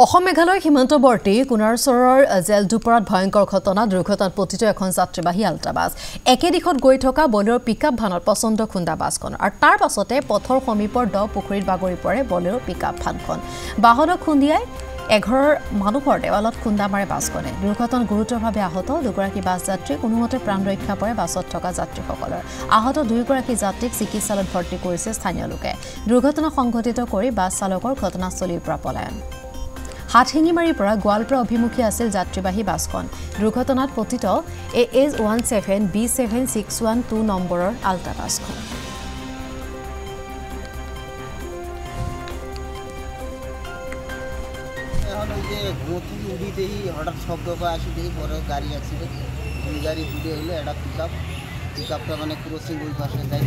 অসম মেঘালয় সীমান্তৱৰ্তী কুনাৰচৰৰ জেলডুপৰাত ভয়ংকৰ ঘটনা দুৰ্ঘটনাত পতিত এখন যাত্ৰীবাহী আল্ট্ৰাবাছ একে দিশত গৈ থকা বলেৰো পিকআপ ভানত পছন্দ খুন্দা বাছখন আৰু তাৰ পাছতে পথৰ সমীপৰ দ পুখুৰীত বাগৰি পৰে বলেৰো পিকআপ ভানখন বাহনক খুন্দিয়াই এঘৰৰ মানুহৰ দেৱালত খুন্দা মাৰে বাছখনে দুৰ্ঘটনাত গুৰুতৰভাৱে আহত দুগৰাকী বাছ যাত্ৰী কোনোমতে প্ৰাণ ৰক্ষা পৰে বাছত থকা যাত্ৰীসকলৰ আহত দুইগৰাকী যাত্ৰীক চিকিৎসালয়ত ভৰ্তি কৰিছে স্থানীয় লোকে দুৰ্ঘটনা সংঘটিত কৰি বাছ চালকৰ ঘটনাস্থলীৰ পৰা পলায়ন হাতহিঙিমাৰীৰ পৰা গোৱালপাৰা অভিমুখী আছিল যাত্ৰীবাহী বাছখন দুৰ্ঘটনাত পতিত AS17B7612 নম্বৰৰ আল্ট্ৰা বাছখন হঠাৎ শব্দ পায় আসি দেখি পরে গাড়ি অ্যাক্সিডেন্ট দুই গাড়ি দুটো হলো একটা পিকআপটা মানে ক্রসিং ওই পাশে যাই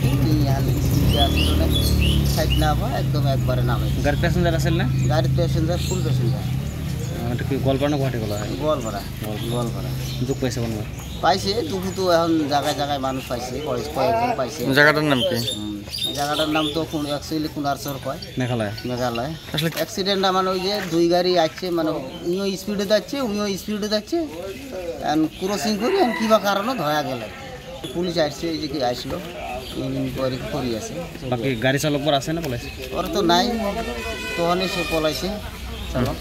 আসছিল না সাইড না পায় একদম একবারে নামে গাড়ির প্যাসেঞ্জার আসেন না গাড়ির প্যাসেঞ্জার ফুল প্যাসেঞ্জার এটা কি গোয়ালপাড়া না গুয়াহাটি গলা গোয়ালপাড়া যোগ পাইছে কোন পাইছে তবু তো এখন জায়গায় জায়গায় মানুষ পাইছে কয়েকজন পাইছে জায়গাটার নাম কি জায়গাটার নাম তো অ্যাকচুয়ালি কুনারচর কয় মেঘালয় আসলে অ্যাক্সিডেন্টটা মানে ওই যে দুই গাড়ি আসছে মানে উনিও স্পিডে যাচ্ছে উনিও স্পিডে যাচ্ছে ক্রসিং করি কিবা কারণে ধরা গেল পুলিশ আসছে এই যে কি আসলো ইনকোয়ারি করি আছে বাকি গাড়ি চালক পর আছে না পলাইছে ওর তো নাই তখনই সে পলাইছে চালক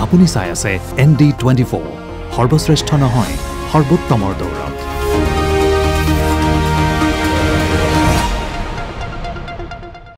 আপুনি চাই আছে ND24 সৰ্বশ্ৰেষ্ঠ নহয় সৰ্বোত্তমৰ দৌৰ